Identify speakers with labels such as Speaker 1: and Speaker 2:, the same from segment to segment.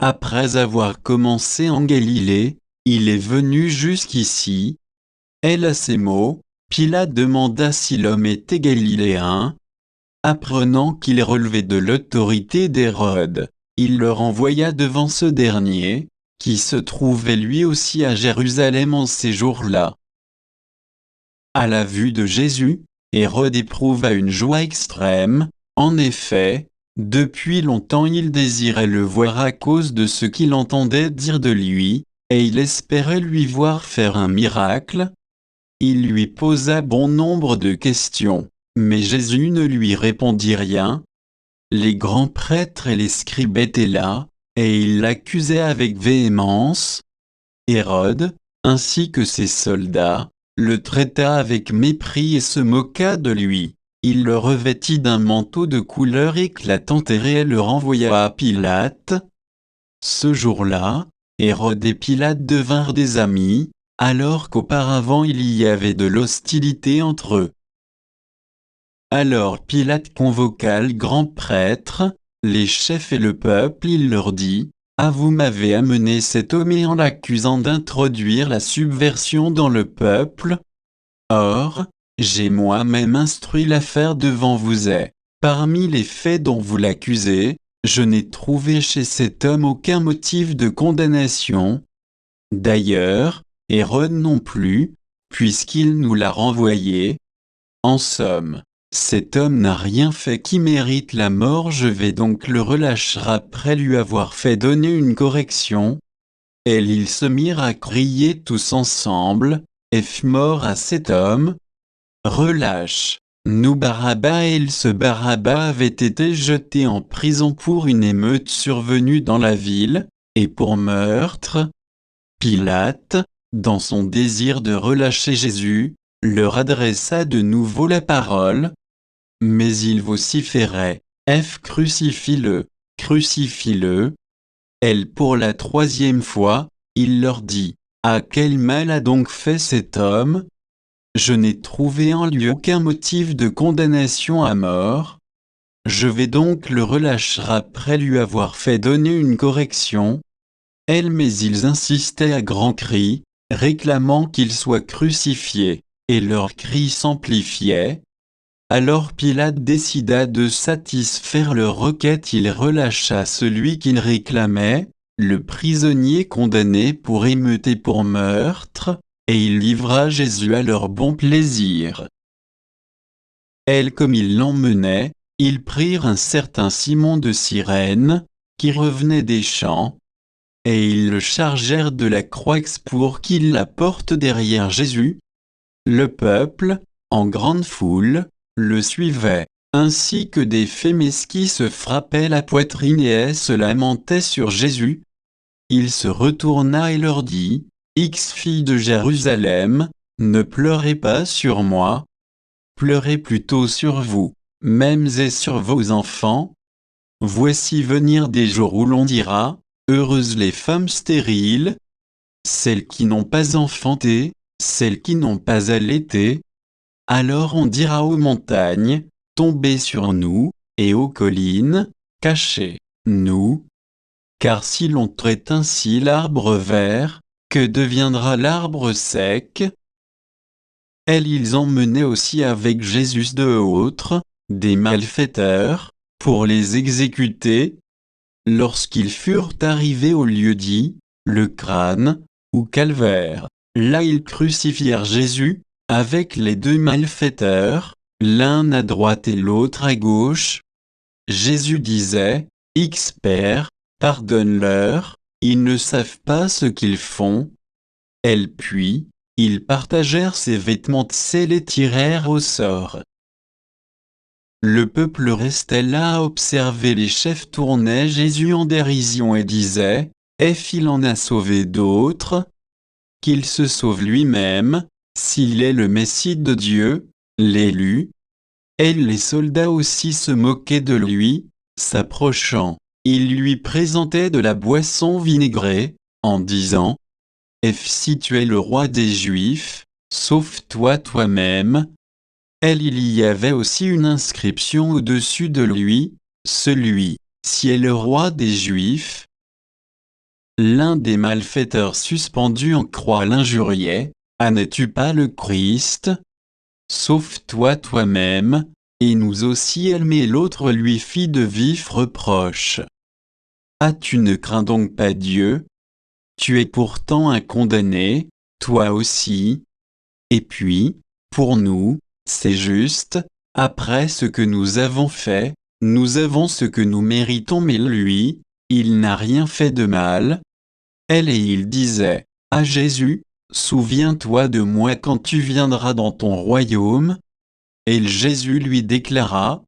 Speaker 1: Après avoir commencé en Galilée, il est venu jusqu'ici. À ces mots, Pilate demanda si l'homme était galiléen. Apprenant qu'il relevait de l'autorité d'Hérode, il le renvoya devant ce dernier, qui se trouvait lui aussi à Jérusalem en ces jours-là. À la vue de Jésus, Hérode éprouva une joie extrême. En effet, depuis longtemps il désirait le voir à cause de ce qu'il entendait dire de lui, et il espérait lui voir faire un miracle. Il lui posa bon nombre de questions, mais Jésus ne lui répondit rien. Les grands prêtres et les scribes étaient là, et ils l'accusaient avec véhémence. Hérode, ainsi que ses soldats, le traita avec mépris et se moqua de lui. Il le revêtit d'un manteau de couleur éclatante et le renvoya à Pilate. Ce jour-là, Hérode et Pilate devinrent des amis, alors qu'auparavant il y avait de l'hostilité entre eux. Alors Pilate convoqua le grand prêtre, les chefs et le peuple. Il leur dit: « Ah, vous m'avez amené cet homme et en l'accusant d'introduire la subversion dans le peuple. Or, j'ai moi-même instruit l'affaire devant vous et, parmi les faits dont vous l'accusez, je n'ai trouvé chez cet homme aucun motif de condamnation. D'ailleurs, Hérode non plus, puisqu'il nous l'a renvoyé. En somme, cet homme n'a rien fait qui mérite la mort. Je vais donc le relâcher après lui avoir fait donner une correction. » Et ils se mirent à crier tous ensemble: « Fais mort à cet homme! Relâche-nous Barabbas !» Et ce Barabbas avait été jeté en prison pour une émeute survenue dans la ville, et pour meurtre. Pilate, dans son désir de relâcher Jésus, leur adressa de nouveau la parole. Mais ils vociféraient: « Crucifie-le, crucifie-le !» Pour la troisième fois, il leur dit: « Ah, quel mal a donc fait cet homme? Je n'ai trouvé en lui aucun motif de condamnation à mort. Je vais donc le relâcher après lui avoir fait donner une correction. » Mais ils insistaient à grands cris, réclamant qu'il soit crucifié, et leurs cris s'amplifiaient. Alors Pilate décida de satisfaire leur requête. Il relâcha celui qu'il réclamait, le prisonnier condamné pour émeute et pour meurtre, et il livra Jésus à leur bon plaisir. Comme ils l'emmenaient, ils prirent un certain Simon de Cyrène, qui revenait des champs, et ils le chargèrent de la croix pour qu'il la porte derrière Jésus. Le peuple, en grande foule, le suivait, ainsi que des fémés qui se frappaient la poitrine et se lamentaient sur Jésus. Il se retourna et leur dit: « Filles de Jérusalem, ne pleurez pas sur moi. Pleurez plutôt sur vous, mêmes et sur vos enfants. Voici venir des jours où l'on dira: heureuses les femmes stériles, celles qui n'ont pas enfanté, celles qui n'ont pas allaité. Alors on dira aux montagnes: tombez sur nous, et aux collines: cachez-nous. Car si l'on traite ainsi l'arbre vert, que deviendra l'arbre sec? » Ils emmenaient aussi avec Jésus d'autres, des malfaiteurs, pour les exécuter. Lorsqu'ils furent arrivés au lieu dit, le crâne, ou calvaire, là ils crucifièrent Jésus, avec les deux malfaiteurs, l'un à droite et l'autre à gauche. Jésus disait: « Père, pardonne-leur, ils ne savent pas ce qu'ils font. » Puis, ils partagèrent ses vêtements et les tirèrent au sort. Le peuple restait là à observer. Les chefs tournaient Jésus en dérision et disaient: « Il en a sauvé d'autres. Qu'il se sauve lui-même, s'il est le Messie de Dieu, l'élu. » Les soldats aussi se moquaient de lui. S'approchant, ils lui présentaient de la boisson vinaigrée, en disant: « Si tu es le roi des Juifs, sauve-toi toi-même. » Il y avait aussi une inscription au-dessus de lui: « Celui-ci est le roi des Juifs. » L'un des malfaiteurs suspendus en croix l'injuriait. Ah, n'es-tu pas le Christ? Sauve-toi toi-même, et nous aussi. Mais l'autre lui fit de vifs reproches. Ah, tu ne crains donc pas Dieu? Tu es pourtant un condamné, toi aussi. Et puis, pour nous, c'est juste, après ce que nous avons fait, nous avons ce que nous méritons. Mais lui, il n'a rien fait de mal. Et il disait à Jésus, souviens-toi de moi quand tu viendras dans ton royaume. Et Jésus lui déclara,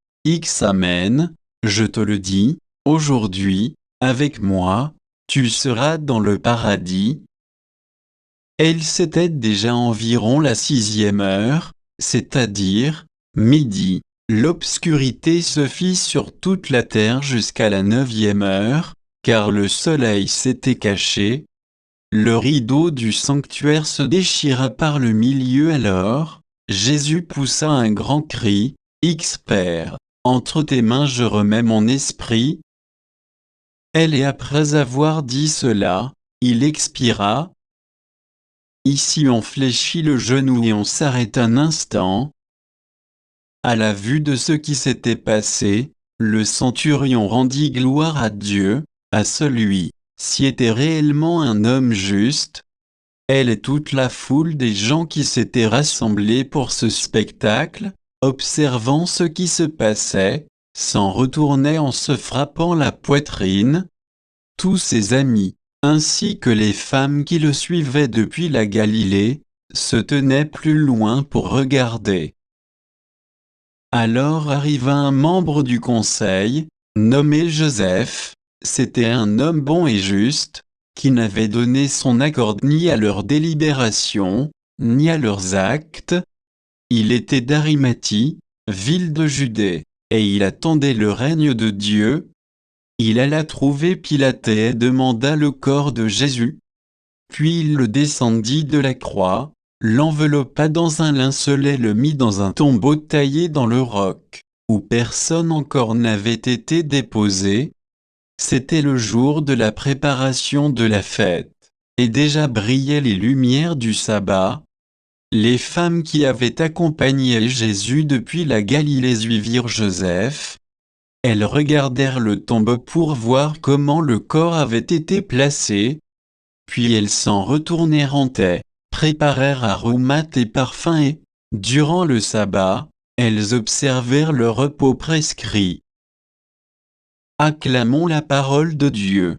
Speaker 1: Amen, je te le dis, aujourd'hui, avec moi, tu seras dans le paradis. C'était déjà environ la 6e heure, c'est-à-dire midi. L'obscurité se fit sur toute la terre jusqu'à la 9e heure, car le soleil s'était caché. Le rideau du sanctuaire se déchira par le milieu. Alors, Jésus poussa un grand cri, Père, entre tes mains je remets mon esprit. Et après avoir dit cela, il expira. Ici on fléchit le genou et on s'arrête un instant. À la vue de ce qui s'était passé, le centurion rendit gloire à Dieu, à celui-ci était réellement un homme juste. Et toute la foule des gens qui s'étaient rassemblés pour ce spectacle, observant ce qui se passait, s'en retournaient en se frappant la poitrine. Tous ses amis, ainsi que les femmes qui le suivaient depuis la Galilée, se tenaient plus loin pour regarder. Alors arriva un membre du conseil, nommé Joseph. C'était un homme bon et juste, qui n'avait donné son accord ni à leurs délibérations, ni à leurs actes. Il était d'Arimathie, ville de Judée, et il attendait le règne de Dieu. Il alla trouver Pilate et demanda le corps de Jésus. Puis il le descendit de la croix, l'enveloppa dans un linceul et le mit dans un tombeau taillé dans le roc, où personne encore n'avait été déposé. C'était le jour de la préparation de la fête, et déjà brillaient les lumières du sabbat. Les femmes qui avaient accompagné Jésus depuis la Galilée suivirent Joseph. Elles regardèrent le tombeau pour voir comment le corps avait été placé. Puis elles s'en retournèrent en paix, préparèrent aromates et parfums et, durant le sabbat, elles observèrent le repos prescrit. Acclamons la parole de Dieu.